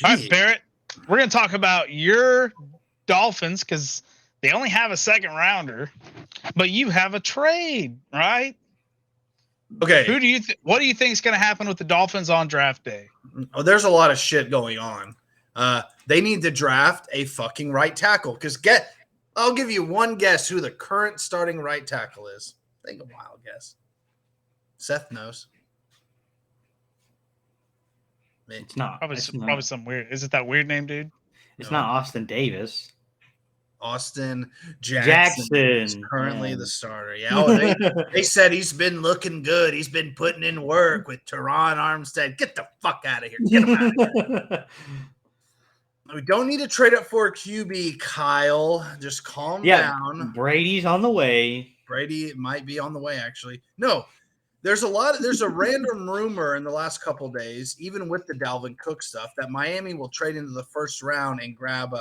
All right, Barrett, we're going to talk about your Dolphins because they only have a second rounder, but you have a trade, right? Okay. What do you think is going to happen with the Dolphins on draft day? Oh, there's a lot of shit going on. They need to draft a fucking right tackle because I'll give you one guess who the current starting right tackle is. Think a wild guess. Seth knows. It's not. Probably It's not. probably some weird. Is it that weird name, dude? It's not Austin Davis. Austin Jackson is currently the starter. Yeah, they said he's been looking good. He's been putting in work with Teron Armstead. Get the fuck out of here. Get him out of here. We don't need to trade up for a QB, Kyle. Just calm down. Brady's on the way. Brady might be on the way, actually. No, there's a random rumor in the last couple days, even with the Dalvin Cook stuff, that Miami will trade into the first round and grab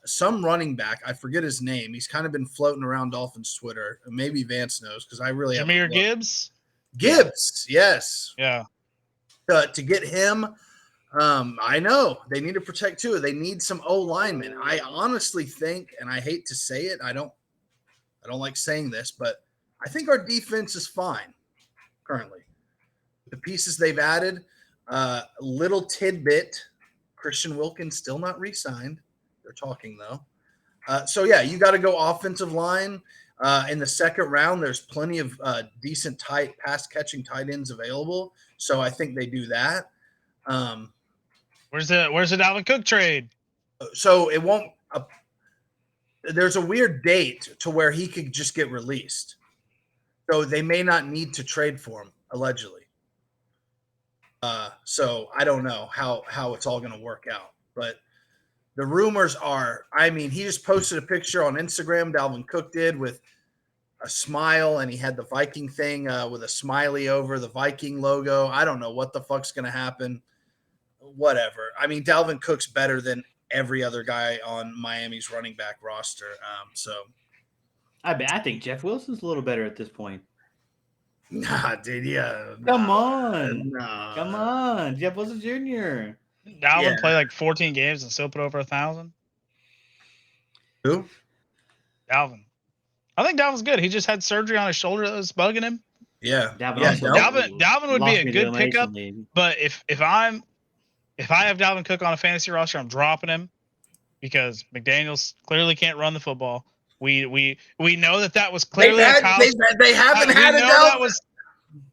some running back. I forget his name. He's kind of been floating around Dolphins Twitter. Maybe Vance knows because I really Jahmyr Gibbs. Yes. Yeah. To get him, I know they need to protect too. They need some O linemen. I honestly think, and I hate to say it, I don't like saying this, but I think our defense is fine currently. The pieces they've added, little tidbit, Christian Wilkins still not re-signed. They're talking though. So yeah, you got to go offensive line. In the second round, there's plenty of decent pass catching tight ends available. So I think they do that. Where's the Dalvin Cook trade? So it won't. There's a weird date to where he could just get released. So they may not need to trade for him, allegedly. So I don't know how it's all going to work out, but the rumors are, he just posted a picture on Instagram, Dalvin Cook did, with a smile, and he had the Viking thing with a smiley over the Viking logo. I don't know what the fuck's going to happen. Whatever. Dalvin Cook's better than every other guy on Miami's running back roster. I think Jeff Wilson's a little better at this point. Nah, dude, yeah. Come on. Jeff Wilson Jr. Dalvin played like 14 games and still put over 1,000. Who? Dalvin. I think Dalvin's good. He just had surgery on his shoulder that was bugging him. Yeah. Dalvin would be a good pickup. But if I have Dalvin Cook on a fantasy roster, I'm dropping him because McDaniels clearly can't run the football. We know that was clearly they haven't had it.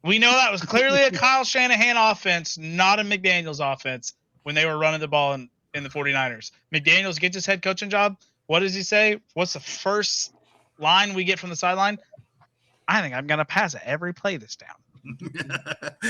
We know that was clearly a Kyle Shanahan offense, not a McDaniels offense when they were running the ball in the 49ers. McDaniels gets his head coaching job. What does he say? What's the first line we get from the sideline? I think I'm going to pass it every play this down.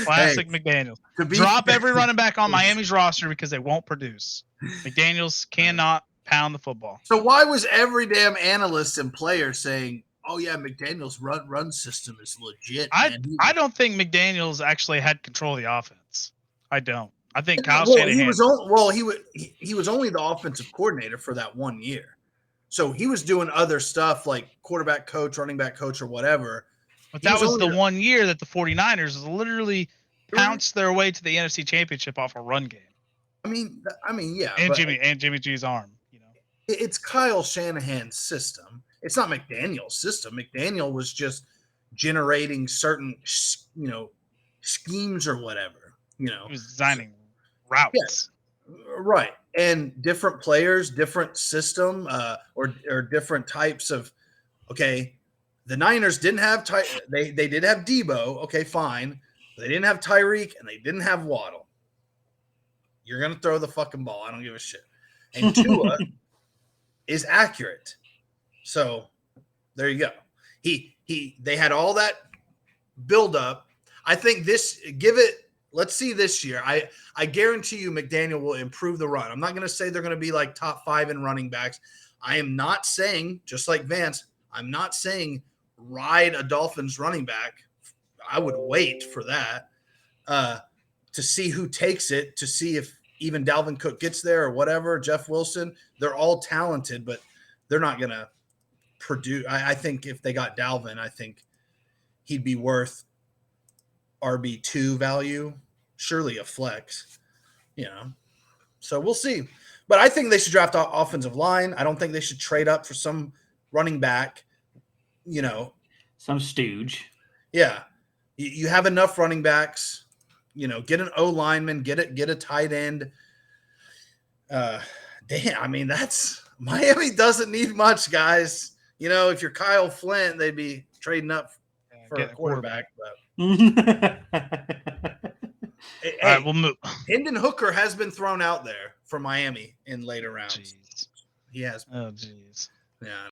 Classic McDaniels. Drop every running back on Miami's roster because they won't produce. McDaniels cannot pound the football. So why was every damn analyst and player saying, "Oh yeah, McDaniels' run system is legit"? I don't think McDaniels actually had control of the offense. I don't. I think Kyle Shanahan. He was only the offensive coordinator for that 1 year, so he was doing other stuff like quarterback coach, running back coach, or whatever. But that was the 1 year that the 49ers literally pounced their way to the NFC Championship off a run game. Yeah. And Jimmy G's arm. It's Kyle Shanahan's system. It's not McDaniel's system. McDaniel was just generating certain, schemes or whatever. He was designing routes. Yeah, right. And different players, different system, or different types of. Okay, the Niners didn't have they did have Debo. Okay, fine. They didn't have Tyreek and they didn't have Waddle. You're gonna throw the fucking ball. I don't give a shit. And Tua is accurate. So there you go. They had all that build up. I think let's see this year. I guarantee you McDaniel will improve the run. I'm not going to say they're going to be like top 5 in running backs. I am not saying, just like Vance, I'm not saying ride a Dolphins running back. I would wait for that to see who takes it, to see if even Dalvin Cook gets there or whatever, Jeff Wilson. They're all talented, but they're not going to produce. I think if they got Dalvin, I think he'd be worth RB2 value, surely a flex, So we'll see. But I think they should draft offensive line. I don't think they should trade up for some running back. You know, Some stooge. yeah. You have enough running backs. You know, get an O lineman, get a tight end. Damn, I mean, that's Miami doesn't need much, guys. You know, if you're Kyle Flint, they'd be trading up for a Getting quarterback. But hey, All right, we'll move. Hendon Hooker has been thrown out there for Miami in later rounds. Jeez. He has. Oh, jeez. Yeah.